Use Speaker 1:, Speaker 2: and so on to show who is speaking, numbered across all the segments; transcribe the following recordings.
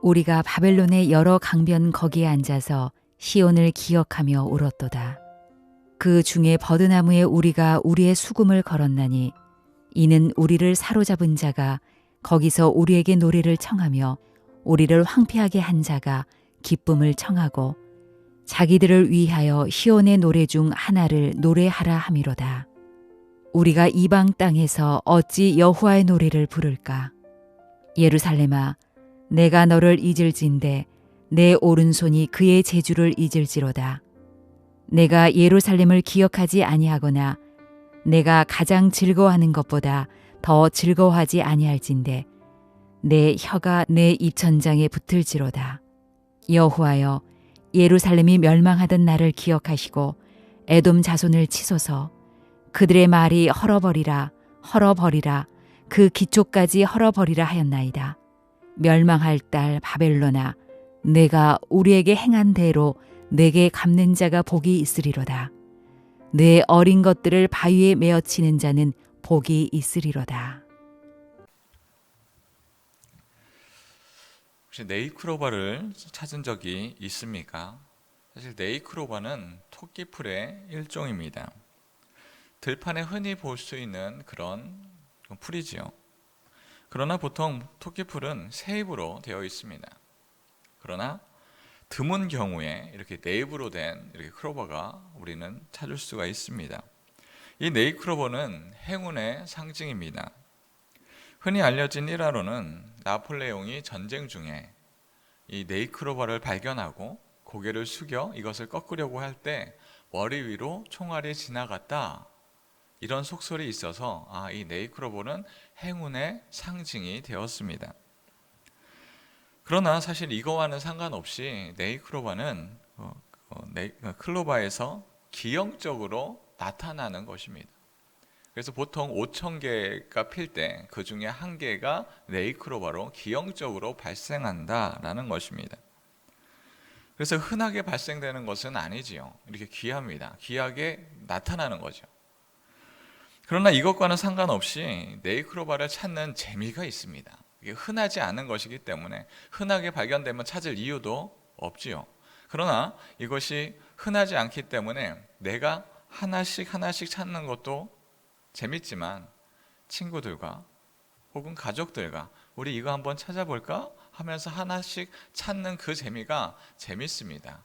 Speaker 1: 우리가 바벨론의 여러 강변 거기에 앉아서 시온을 기억하며 울었도다. 그 중에 버드나무에 우리가 우리의 수금을 걸었나니 이는 우리를 사로잡은 자가 거기서 우리에게 노래를 청하며 우리를 황폐하게 한 자가 기쁨을 청하고 자기들을 위하여 시온의 노래 중 하나를 노래하라 함이로다. 우리가 이방 땅에서 어찌 여호와의 노래를 부를까? 예루살렘아, 내가 너를 잊을진대 내 오른손이 그의 재주를 잊을지로다. 내가 예루살렘을 기억하지 아니하거나 내가 가장 즐거워하는 것보다 더 즐거워하지 아니할진대 내 혀가 내 입천장에 붙을지로다. 여호와여, 예루살렘이 멸망하던 날을 기억하시고 에돔 자손을 치소서. 그들의 말이 헐어버리라 헐어버리라 그 기초까지 헐어버리라 하였나이다. 멸망할 딸 바벨론아, 내가 우리에게 행한 대로 내게 갚는 자가 복이 있으리로다. 내 어린 것들을 바위에 메어치는 자는 복이 있으리로다.
Speaker 2: 혹시 네이크로바를 찾은 적이 있습니까? 사실 네이크로바는 토끼풀의 일종입니다. 들판에 흔히 볼 수 있는 그런 풀이지요. 그러나 보통 토끼풀은 새 잎으로 되어 있습니다. 그러나 드문 경우에 이렇게 네잎으로 된 이렇게 크로버가 우리는 찾을 수가 있습니다. 이 네이크로버는 행운의 상징입니다. 흔히 알려진 일화로는 나폴레옹이 전쟁 중에 이 네이크로버를 발견하고 고개를 숙여 이것을 꺾으려고 할 때 머리 위로 총알이 지나갔다, 이런 속설이 있어서 이 네이크로버는 행운의 상징이 되었습니다. 그러나 사실 이거와는 상관없이 네이크로바는 클로바에서 기형적으로 나타나는 것입니다. 그래서 보통 5,000개가 필 때 그 중에 1개가 네이크로바로 기형적으로 발생한다라는 것입니다. 그래서 흔하게 발생되는 것은 아니지요. 이렇게 귀합니다. 귀하게 나타나는 거죠. 그러나 이것과는 상관없이 네이크로바를 찾는 재미가 있습니다. 이게 흔하지 않은 것이기 때문에 흔하게 발견되면 찾을 이유도 없지요. 그러나 이것이 흔하지 않기 때문에 내가 하나씩 찾는 것도 재밌지만 친구들과 혹은 가족들과 우리 이거 한번 찾아볼까 하면서 하나씩 찾는 그 재미가 재밌습니다.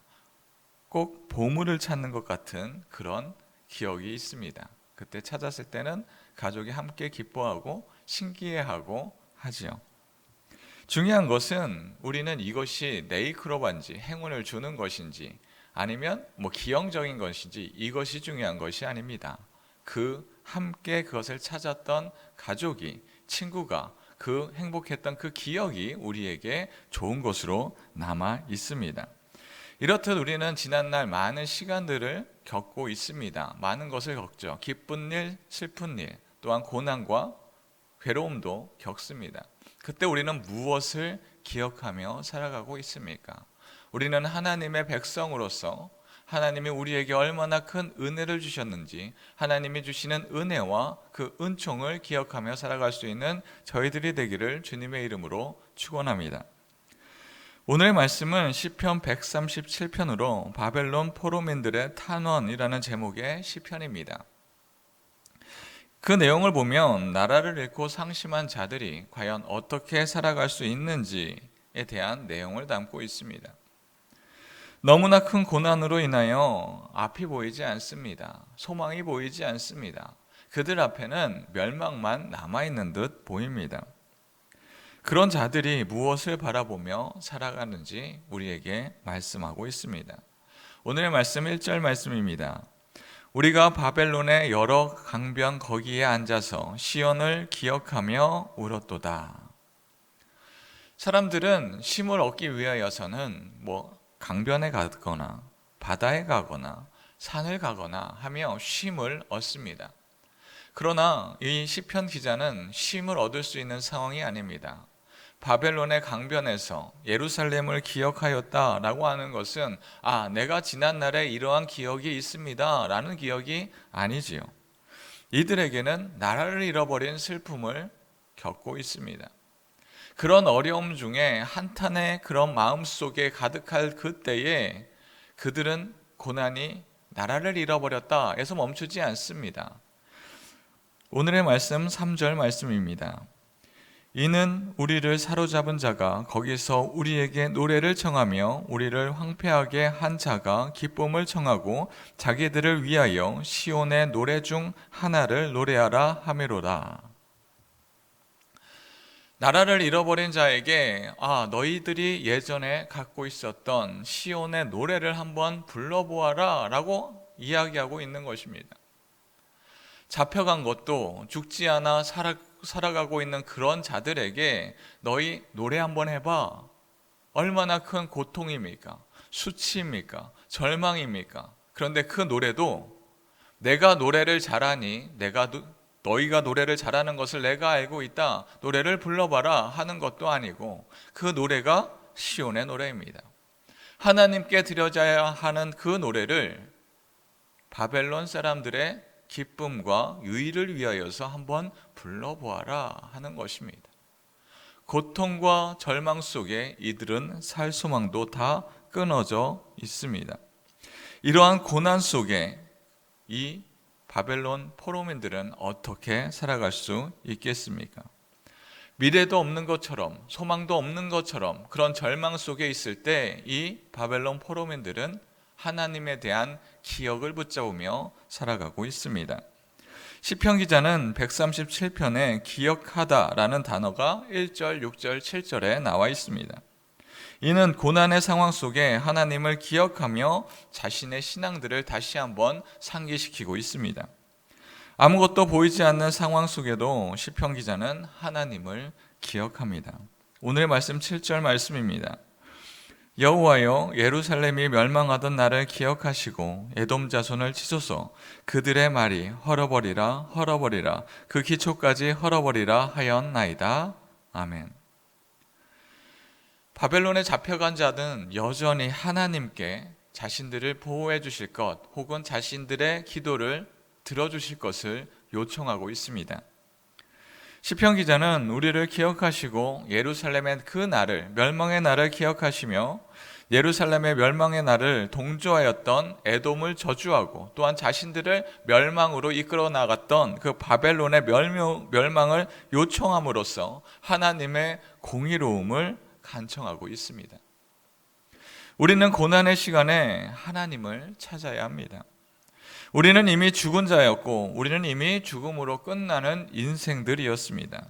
Speaker 2: 꼭 보물을 찾는 것 같은 그런 기억이 있습니다. 그때 찾았을 때는 가족이 함께 기뻐하고 신기해하고 하지요. 중요한 것은 우리는 이것이 네이크로바인지 행운을 주는 것인지 아니면 기형적인 것인지 이것이 중요한 것이 아닙니다. 함께 그것을 찾았던 가족이, 친구가 그 행복했던 그 기억이 우리에게 좋은 것으로 남아 있습니다. 이렇듯 우리는 지난날 많은 시간들을 겪고 있습니다. 많은 것을 겪죠. 기쁜 일, 슬픈 일, 또한 고난과 괴로움도 겪습니다. 그때 우리는 무엇을 기억하며 살아가고 있습니까? 우리는 하나님의 백성으로서 하나님이 우리에게 얼마나 큰 은혜를 주셨는지, 하나님이 주시는 은혜와 그 은총을 기억하며 살아갈 수 있는 저희들이 되기를 주님의 이름으로 축원합니다. 오늘의 말씀은 시편 137편으로 바벨론 포로민들의 탄원이라는 제목의 시편입니다. 그 내용을 보면 나라를 잃고 상심한 자들이 과연 어떻게 살아갈 수 있는지에 대한 내용을 담고 있습니다. 너무나 큰 고난으로 인하여 앞이 보이지 않습니다. 소망이 보이지 않습니다. 그들 앞에는 멸망만 남아있는 듯 보입니다. 그런 자들이 무엇을 바라보며 살아가는지 우리에게 말씀하고 있습니다. 오늘의 말씀 1절 말씀입니다. 우리가 바벨론의 여러 강변 거기에 앉아서 시온을 기억하며 울었도다. 사람들은 쉼을 얻기 위하여서는 강변에 가거나 바다에 가거나 산을 가거나 하며 쉼을 얻습니다. 그러나 이 시편 기자는 쉼을 얻을 수 있는 상황이 아닙니다. 바벨론의 강변에서 예루살렘을 기억하였다라고 하는 것은 내가 지난날에 이러한 기억이 있습니다 라는 기억이 아니지요. 이들에게는 나라를 잃어버린 슬픔을 겪고 있습니다. 그런 어려움 중에 한탄의 그런 마음 속에 가득할 그때에 그들은 고난이 나라를 잃어버렸다 해서 멈추지 않습니다. 오늘의 말씀 3절 말씀입니다. 이는 우리를 사로잡은 자가 거기서 우리에게 노래를 청하며 우리를 황폐하게 한 자가 기쁨을 청하고 자기들을 위하여 시온의 노래 중 하나를 노래하라 하미로라. 나라를 잃어버린 자에게 너희들이 예전에 갖고 있었던 시온의 노래를 한번 불러보아라 라고 이야기하고 있는 것입니다. 잡혀간 것도 죽지 않아 살아가고 있는 그런 자들에게 너희 노래 한번 해봐. 얼마나 큰 고통입니까? 수치입니까? 절망입니까? 그런데 그 노래도 내가 노래를 잘하니 너희가 노래를 잘하는 것을 내가 알고 있다. 노래를 불러봐라 하는 것도 아니고 그 노래가 시온의 노래입니다. 하나님께 드려져야 하는 그 노래를 바벨론 사람들의 기쁨과 유의를 위하여서 한번 불러보아라 하는 것입니다. 고통과 절망 속에 이들은 살 소망도 다 끊어져 있습니다. 이러한 고난 속에 이 바벨론 포로민들은 어떻게 살아갈 수 있겠습니까? 미래도 없는 것처럼 소망도 없는 것처럼 그런 절망 속에 있을 때 이 바벨론 포로민들은 하나님에 대한 기억을 붙잡으며 살아가고 있습니다. 시편 기자는 137편에 기억하다라는 단어가 1절, 6절, 7절에 나와 있습니다. 이는 고난의 상황 속에 하나님을 기억하며 자신의 신앙들을 다시 한번 상기시키고 있습니다. 아무것도 보이지 않는 상황 속에도 시편 기자는 하나님을 기억합니다. 오늘의 말씀 7절 말씀입니다. 여호와여, 예루살렘이 멸망하던 날을 기억하시고 에돔 자손을 치소서. 그들의 말이 헐어버리라 헐어버리라 그 기초까지 헐어버리라 하였나이다. 아멘. 바벨론에 잡혀간 자는 여전히 하나님께 자신들을 보호해 주실 것 혹은 자신들의 기도를 들어주실 것을 요청하고 있습니다. 시편 기자는 우리를 기억하시고 예루살렘의 그 날을, 멸망의 날을 기억하시며 예루살렘의 멸망의 날을 동조하였던 에돔을 저주하고 또한 자신들을 멸망으로 이끌어 나갔던 그 바벨론의 멸망을 요청함으로써 하나님의 공의로움을 간청하고 있습니다. 우리는 고난의 시간에 하나님을 찾아야 합니다. 우리는 이미 죽은 자였고 우리는 이미 죽음으로 끝나는 인생들이었습니다.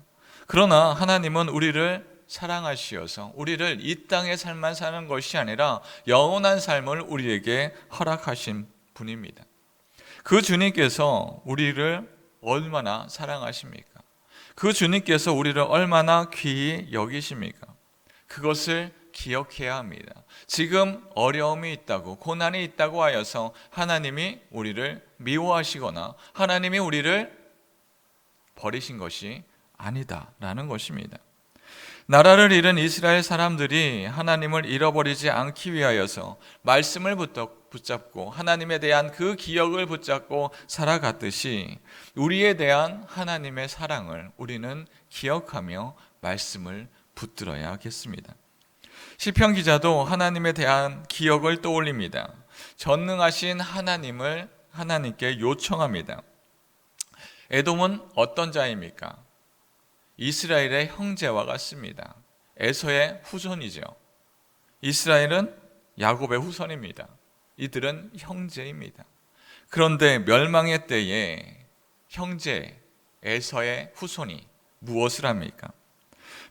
Speaker 2: 그러나 하나님은 우리를 사랑하시어서 우리를 이 땅의 삶만 사는 것이 아니라 영원한 삶을 우리에게 허락하신 분입니다. 그 주님께서 우리를 얼마나 사랑하십니까? 그 주님께서 우리를 얼마나 귀히 여기십니까? 그것을 기억해야 합니다. 지금 어려움이 있다고, 고난이 있다고 하여서 하나님이 우리를 미워하시거나 하나님이 우리를 버리신 것이 아니다라는 것입니다. 나라를 잃은 이스라엘 사람들이 하나님을 잃어버리지 않기 위하여서 말씀을 붙잡고 하나님에 대한 그 기억을 붙잡고 살아갔듯이 우리에 대한 하나님의 사랑을 우리는 기억하며 말씀을 붙들어야겠습니다. 시편 기자도 하나님에 대한 기억을 떠올립니다. 전능하신 하나님께 요청합니다. 에돔은 어떤 자입니까? 이스라엘의 형제와 같습니다. 에서의 후손이죠. 이스라엘은 야곱의 후손입니다. 이들은 형제입니다. 그런데 멸망의 때에 형제 에서의 후손이 무엇을 합니까?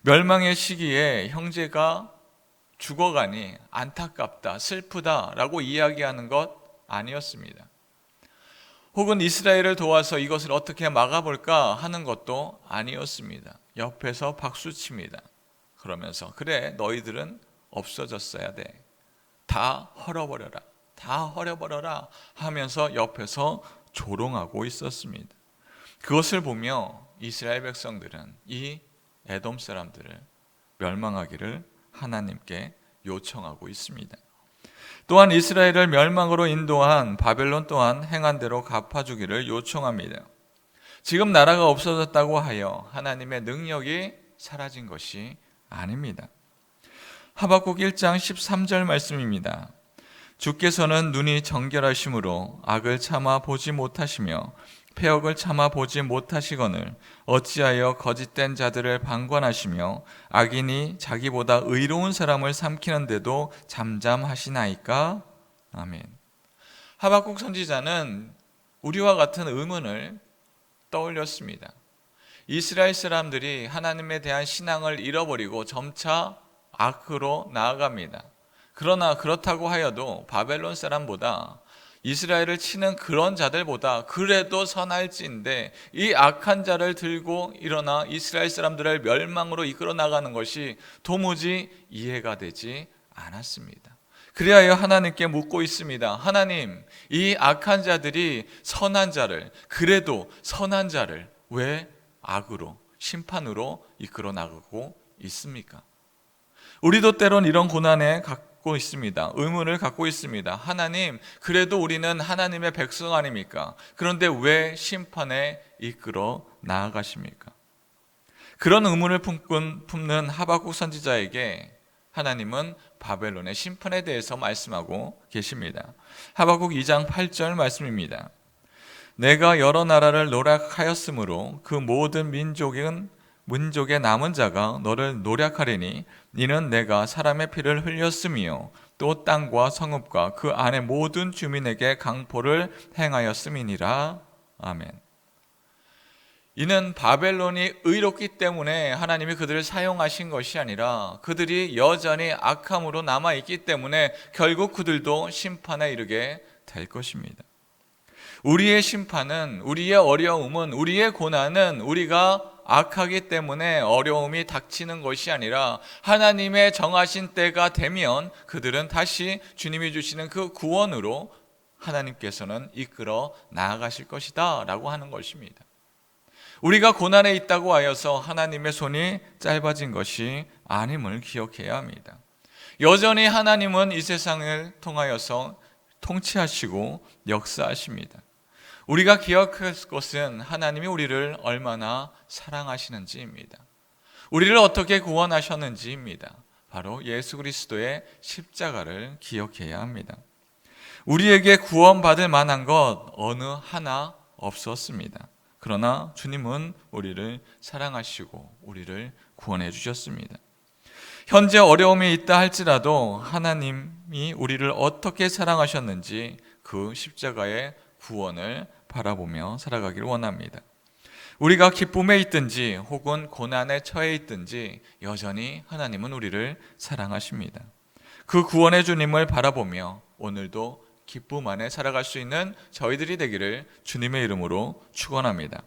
Speaker 2: 멸망의 시기에 형제가 죽어가니 안타깝다, 슬프다라고 이야기하는 것 아니었습니다. 혹은 이스라엘을 도와서 이것을 어떻게 막아볼까 하는 것도 아니었습니다. 옆에서 박수칩니다. 그러면서 그래, 너희들은 없어졌어야 돼. 다 헐어버려라. 다 헐어버려라 하면서 옆에서 조롱하고 있었습니다. 그것을 보며 이스라엘 백성들은 이 에돔 사람들을 멸망하기를 하나님께 요청하고 있습니다. 또한 이스라엘을 멸망으로 인도한 바벨론 또한 행한 대로 갚아주기를 요청합니다. 지금 나라가 없어졌다고 하여 하나님의 능력이 사라진 것이 아닙니다. 하박국 1장 13절 말씀입니다. 주께서는 눈이 정결하심으로 악을 참아 보지 못하시며 패역을 참아 보지 못하시거늘 어찌하여 거짓된 자들을 방관하시며 악인이 자기보다 의로운 사람을 삼키는데도 잠잠하시나이까? 아멘. 하박국 선지자는 우리와 같은 의문을 떠올렸습니다. 이스라엘 사람들이 하나님에 대한 신앙을 잃어버리고 점차 악으로 나아갑니다. 그러나 그렇다고 하여도 바벨론 사람보다 이스라엘을 치는 그런 자들보다 그래도 선할지인데 이 악한 자를 들고 일어나 이스라엘 사람들을 멸망으로 이끌어 나가는 것이 도무지 이해가 되지 않았습니다. 그리하여 하나님께 묻고 있습니다. 하나님, 이 악한 자들이 선한 자를, 그래도 선한 자를 왜 악으로, 심판으로 이끌어 나가고 있습니까? 우리도 때론 이런 고난에 갖고 있습니다. 의문을 갖고 있습니다. 하나님, 그래도 우리는 하나님의 백성 아닙니까? 그런데 왜 심판에 이끌어 나아가십니까? 그런 의문을 품는 하박국 선지자에게 하나님은 바벨론의 심판에 대해서 말씀하고 계십니다. 하박국 2장 8절 말씀입니다. 내가 여러 나라를 노략하였으므로 그 모든 민족의 남은 자가 너를 노략하리니 이는 내가 사람의 피를 흘렸으며 또 땅과 성읍과 그 안의 모든 주민에게 강포를 행하였음이니라. 아멘. 이는 바벨론이 의롭기 때문에 하나님이 그들을 사용하신 것이 아니라 그들이 여전히 악함으로 남아있기 때문에 결국 그들도 심판에 이르게 될 것입니다. 우리의 심판은, 우리의 어려움은, 우리의 고난은 우리가 악하기 때문에 어려움이 닥치는 것이 아니라 하나님의 정하신 때가 되면 그들은 다시 주님이 주시는 그 구원으로 하나님께서는 이끌어 나아가실 것이다 라고 하는 것입니다. 우리가 고난에 있다고 하여서 하나님의 손이 짧아진 것이 아님을 기억해야 합니다. 여전히 하나님은 이 세상을 통하여서 통치하시고 역사하십니다. 우리가 기억할 것은 하나님이 우리를 얼마나 사랑하시는지입니다. 우리를 어떻게 구원하셨는지입니다. 바로 예수 그리스도의 십자가를 기억해야 합니다. 우리에게 구원받을 만한 것 어느 하나 없었습니다. 그러나 주님은 우리를 사랑하시고 우리를 구원해 주셨습니다. 현재 어려움이 있다 할지라도 하나님이 우리를 어떻게 사랑하셨는지 그 십자가의 구원을 바라보며 살아가기를 원합니다. 우리가 기쁨에 있든지 혹은 고난에 처해 있든지 여전히 하나님은 우리를 사랑하십니다. 그 구원의 주님을 바라보며 오늘도 기쁨 안에 살아갈 수 있는 저희들이 되기를 주님의 이름으로 축원합니다.